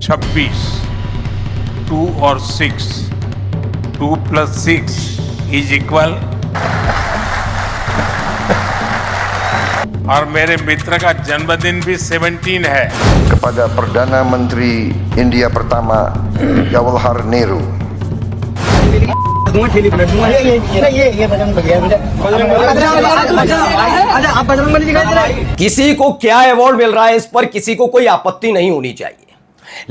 26, 2 और 6, 2 + 6 = और मेरे मित्र का जन्मदिन भी 17 है। Kepada Perdana Menteri India pertama Jawaharlal Nehru. किसी को क्या अवार्ड मिल रहा है इस पर किसी को कोई आपत्ति नहीं होनी चाहिए,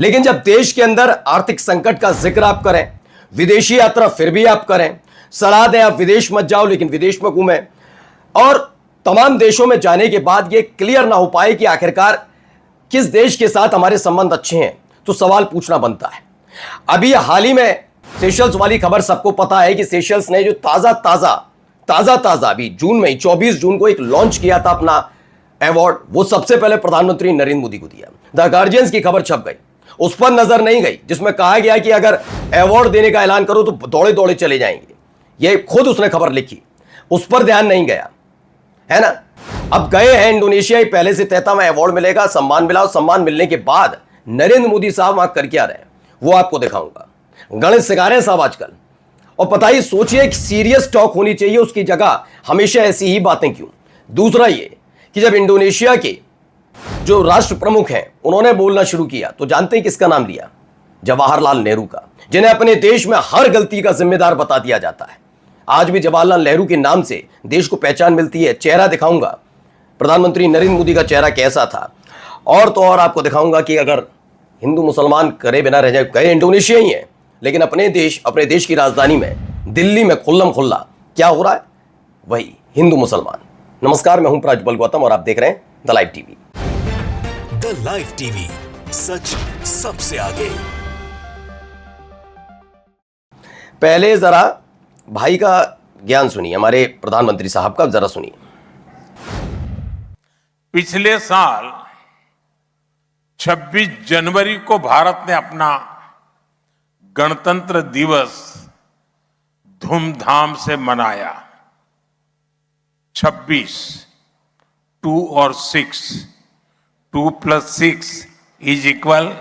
लेकिन जब देश के अंदर आर्थिक संकट का जिक्र आप करें, विदेशी यात्रा फिर भी आप करें, सलाह दें आप विदेश मत जाओ लेकिन विदेश में घूमें, और तमाम देशों में जाने के बाद यह क्लियर ना हो पाए कि आखिरकार किस देश के साथ हमारे संबंध अच्छे हैं, तो सवाल पूछना बनता है। अभी हाल ही में सेशल्स वाली खबर सबको पता है कि सेशल्स ने जो ताजा अभी जून में 24 जून को एक लॉन्च किया था अपना अवार्ड, वो सबसे पहले प्रधानमंत्री नरेंद्र मोदी को दिया। द गार्जियंस की खबर छप गई, उस पर नजर नहीं गई, जिसमें कहा गया कि अगर अवार्ड देने का ऐलान करो तो दौड़े दौड़े चले जाएंगे। ये खुद उसने खबर लिखी, उस पर ध्यान नहीं गया, है ना। अब गए हैं इंडोनेशिया, पहले से तय था मैं अवार्ड मिलेगा, सम्मान मिला, और सम्मान मिलने के बाद नरेंद्र मोदी साहब वहां कर क्या रहे वो आपको दिखाऊंगा। गणित सिखा रहे हैं साहब आजकल, और पता ही सोचिए एक सीरियस टॉक होनी चाहिए, उसकी जगह हमेशा ऐसी ही बातें क्यों। दूसरा ये कि जब इंडोनेशिया के जो राष्ट्र प्रमुख हैं उन्होंने बोलना शुरू किया तो जानते हैं किसका नाम लिया? जवाहरलाल नेहरू का, जिन्हें अपने देश में हर गलती का जिम्मेदार बता दिया जाता है। आज भी जवाहरलाल नेहरू के नाम से देश को पहचान मिलती है। चेहरा दिखाऊंगा प्रधानमंत्री नरेंद्र मोदी का चेहरा कैसा था, और तो और आपको दिखाऊंगा कि अगर हिंदू मुसलमान करे बिना रह जाए, गए इंडोनेशिया ही है लेकिन अपने देश की राजधानी में दिल्ली में खुल्लम खुल्ला क्या हो रहा है, वही हिंदू मुसलमान। नमस्कार, मैं हूं प्रज्वल गौतम और आप देख रहे हैं the live TV. The live TV, सच सबसे आगे। पहले जरा भाई का ज्ञान सुनिए, हमारे प्रधानमंत्री साहब का जरा सुनिए। पिछले साल 26 जनवरी को भारत ने अपना गणतंत्र दिवस धूमधाम से मनाया। 26, 2 और 6, 2 + 6 =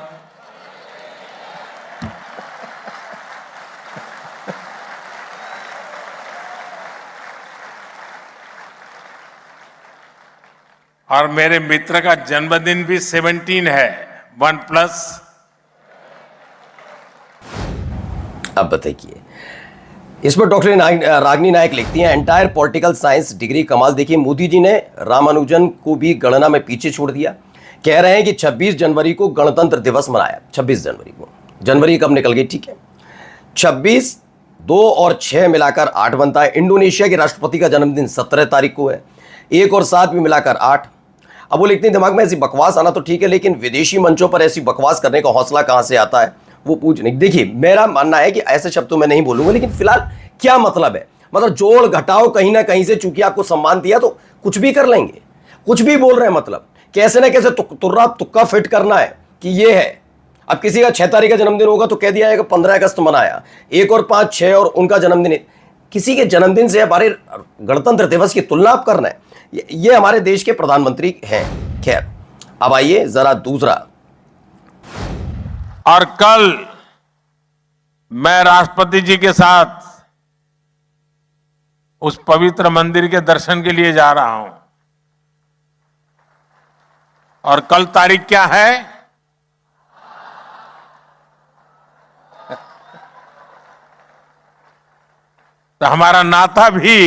और मेरे मित्र का जन्मदिन भी 17 है, 1+। अब बताइए, इस पर डॉक्टर रागिनी नायक लिखती हैं, एंटायर पॉलिटिकल साइंस डिग्री कमाल। देखिए, मोदी जी ने रामानुजन को भी गणना में पीछे छोड़ दिया। कह रहे हैं कि 26 जनवरी को गणतंत्र दिवस मनाया। 26 जनवरी को, जनवरी कब निकल गई, ठीक है। 26, 2 और 6 मिलाकर 8 बनता है। इंडोनेशिया के राष्ट्रपति का जन्मदिन 17 तारीख को है। 1 और 7 भी मिलाकर 8। अब वो लिखते हैं, दिमाग में ऐसी बकवास आना तो ठीक है, लेकिन विदेशी मंचों पर ऐसी बकवास करने का हौसला कहां से आता है वो पूछ नहीं। देखिए, मेरा मानना है कि ऐसे शब्द तो मैं नहीं बोलूंगा, लेकिन फिलहाल क्या मतलब है, मतलब जोड़ घटाओ कहीं ना कहीं से, चूंकि आपको सम्मान दिया तो कुछ भी कर लेंगे, कुछ भी बोल रहे हैं, मतलब कैसे ना कैसे तुर्रा तुक्का फिट करना है कि ये है। अब किसी का 6 तारीख का जन्मदिन होगा तो कह दिया जाएगा 15 अगस्त मनाया। 1 और 5, 6 और उनका जन्मदिन, किसी के जन्मदिन से हमारे गणतंत्र दिवस की तुलना आप करना है। ये हमारे देश के प्रधानमंत्री हैं। खैर, अब आइए जरा दूसरा। और कल मैं राष्ट्रपति जी के साथ उस पवित्र मंदिर के दर्शन के लिए जा रहा हूं। और कल तारीख क्या है? तो हमारा नाता भी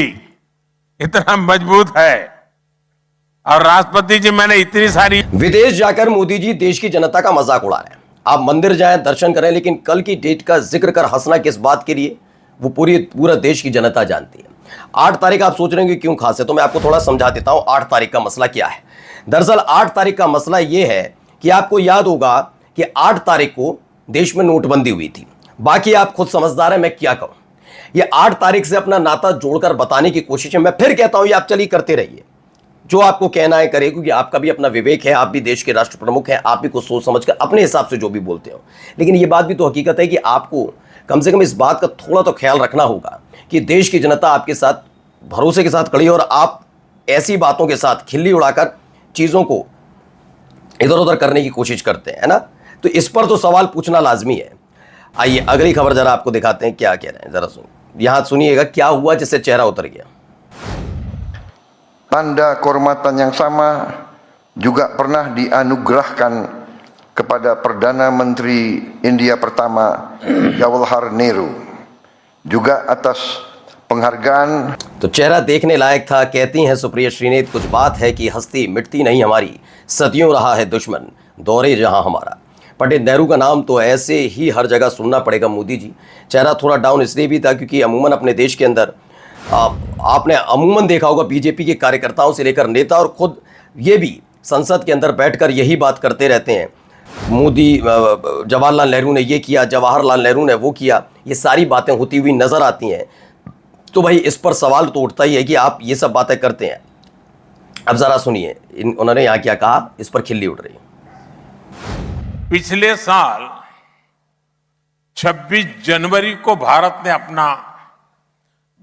इतना मजबूत है। और राष्ट्रपति जी, मैंने इतनी सारी विदेश जाकर मोदी जी देश की जनता का मजाक उड़ा रहे हैं। आप मंदिर जाएं, दर्शन करें, लेकिन कल की डेट का जिक्र कर हंसना किस बात के लिए, वो पूरा देश की जनता जानती है। 8 तारीख आप सोच रहे हैं कि क्यों खास है, तो मैं आपको थोड़ा समझा देता हूं 8 तारीख का मसला क्या है। दरअसल 8 तारीख का मसला यह है कि आपको याद होगा कि 8 तारीख को देश में नोटबंदी हुई थी। बाकी आप खुद समझदार हैं, मैं क्या कहूं। ये 8 तारीख से अपना नाता जोड़कर बताने की कोशिश है। मैं फिर कहता हूं, ये आप चलिए करते रहिए, जो आपको कहना है करे, क्योंकि आपका भी अपना विवेक है, आप भी देश के राष्ट्र प्रमुख हैं, आप भी कुछ सोच समझ कर अपने हिसाब से जो भी बोलते हो। लेकिन ये बात भी तो हकीकत है कि आपको कम से कम इस बात का थोड़ा तो ख्याल रखना होगा कि देश की जनता आपके साथ भरोसे के साथ खड़ी है, और आप ऐसी बातों के साथ खिल्ली उड़ाकर चीज़ों को इधर उधर करने की कोशिश करते हैं, है ना। तो इस पर तो सवाल पूछना लाजमी है। आइए अगली खबर जरा आपको दिखाते हैं क्या कह रहे हैं, जरा यहां सुनिएगा क्या हुआ जिससे चेहरा उतर गया। Tanda kehormatan yang sama juga pernah dianugerahkan kepada Perdana Menteri India pertama Jawaharlal Nehru, juga atas penghargaan। तो चेहरा देखने लायक था। कहती हैं सुप्रिया श्रीनेत, कुछ बात है कि हस्ती मिटती नहीं हमारी, सदियों रहा है दुश्मन दौरे जहां हमारा। पंडित नेहरू का नाम तो ऐसे ही हर जगह सुनना पड़ेगा मोदी जी। चेहरा थोड़ा डाउन इसलिए भी था क्योंकि अमूमन अपने देश के अंदर आपने अमूमन देखा होगा बीजेपी के कार्यकर्ताओं से लेकर नेता और खुद ये भी संसद के अंदर बैठकर यही बात करते रहते हैं, मोदी जवाहरलाल नेहरू ने ये किया, जवाहरलाल नेहरू ने वो किया, ये सारी बातें होती हुई नजर आती हैं। तो भाई इस पर सवाल तो उठता ही है कि आप ये सब बातें करते हैं। अब जरा सुनिए उन्होंने यहाँ क्या कहा, इस पर खिल्ली उठ रही है। पिछले साल 26 जनवरी को भारत ने अपना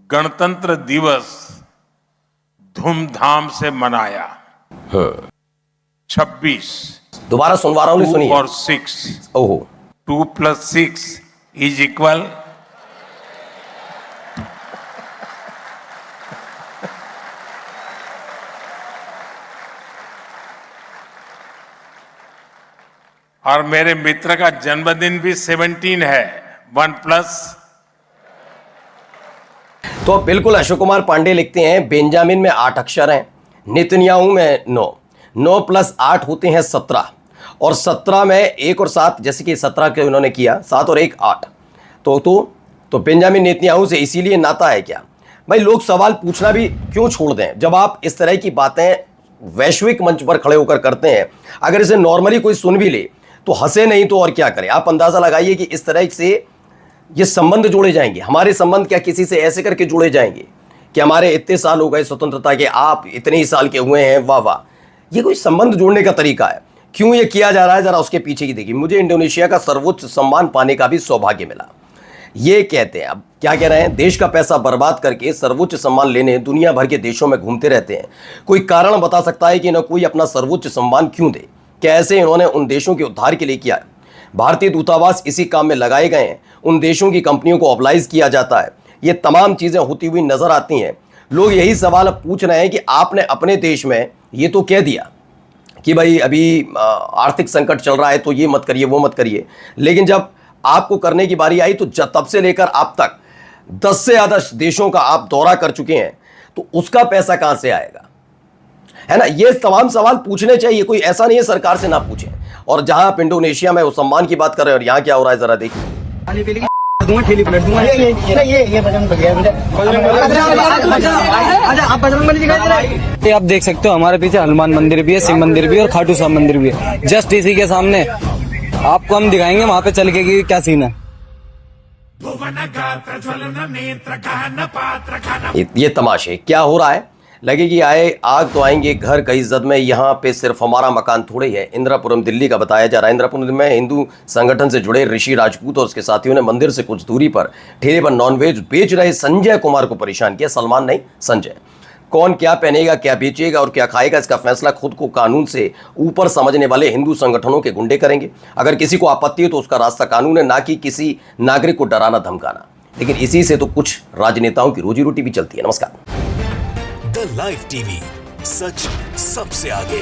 गणतंत्र दिवस धूमधाम से मनाया। 26 दोबारा सुनवा रहा हूं, नहीं सुनिए। और 6 ओहो 2 + 6 = और मेरे मित्र का जन्मदिन भी 17 है, 1+। तो बिल्कुल अशोक कुमार पांडे लिखते हैं बेंजामिन में 8 अक्षर हैं, नेतन्याहू में 9 + 8 होते हैं 17, और 17 में 1 और 7, जैसे कि 17 के उन्होंने किया, 7 और 1 8। तो बेंजामिन नेतन्याहू से इसीलिए नाता है क्या? भाई लोग सवाल पूछना भी क्यों छोड़ दें जब आप इस तरह की बातें वैश्विक मंच पर खड़े होकर करते हैं। अगर इसे नॉर्मली कोई सुन भी ले तो हंसे नहीं तो और क्या करें। आप अंदाजा लगाइए कि इस तरह से ये संबंध जोड़े जाएंगे। हमारे संबंध क्या किसी से ऐसे करके जोड़े जाएंगे कि हमारे इतने साल हो गए स्वतंत्रता के, आप इतने ही साल के हुए हैं, वाह वाह। ये कोई संबंध जोड़ने का तरीका है? क्यों ये किया जा रहा है, जरा उसके पीछे की देखिए। मुझे इंडोनेशिया का सर्वोच्च सम्मान पाने का भी सौभाग्य मिला, ये कहते हैं। अब क्या कह रहे हैं, देश का पैसा बर्बाद करके सर्वोच्च सम्मान लेने दुनिया भर के देशों में घूमते रहते हैं। कोई कारण बता सकता है कि न कोई अपना सर्वोच्च सम्मान क्यों दे? कैसे इन्होंने उन देशों के उद्धार के लिए किया? भारतीय दूतावास इसी काम में लगाए गए हैं, उन देशों की कंपनियों को ऑबलाइज किया जाता है, ये तमाम चीजें होती हुई नजर आती हैं। लोग यही सवाल पूछ रहे हैं कि आपने अपने देश में ये तो कह दिया कि भाई अभी आर्थिक संकट चल रहा है तो ये मत करिए वो मत करिए, लेकिन जब आपको करने की बारी आई तो तब से लेकर आप तक 10 से ज्यादा देशों का आप दौरा कर चुके हैं, तो उसका पैसा कहां से आएगा, है ना? ये तमाम सवाल पूछने चाहिए, कोई ऐसा नहीं है सरकार से ना पूछें। और जहां आप इंडोनेशिया में उस सम्मान की बात कर रहे हैं और यहां क्या हो रहा है जरा देखिए। आप देख सकते हो हमारे पीछे हनुमान मंदिर भी है, शिव मंदिर भी है और खाटू श्याम मंदिर भी है। जस्ट इसी के सामने आपको हम दिखाएंगे वहां पे चल के कि क्या सीन है। ये तमाशे क्या हो रहा है? लगेगी आए आग तो आएंगे घर कई जद में, यहाँ पे सिर्फ हमारा मकान थोड़े ही है। इंदिरापुरम दिल्ली का बताया जा रहा है। इंदिरापुरम में हिंदू संगठन से जुड़े ऋषि राजपूत और उसके साथियों ने मंदिर से कुछ दूरी पर ठेले पर नॉनवेज बेच रहे संजय कुमार को परेशान किया। सलमान नहीं, संजय। कौन क्या पहनेगा, क्या बेचेगा और क्या खाएगा, इसका फैसला खुद को कानून से ऊपर समझने वाले हिंदू संगठनों के गुंडे करेंगे। अगर किसी को आपत्ति हो तो उसका रास्ता कानून है, ना कि किसी नागरिक को डराना धमकाना। लेकिन इसी से तो कुछ राजनेताओं की रोजी रोटी भी चलती है। नमस्कार। द लाइव टीवी, सच सबसे आगे।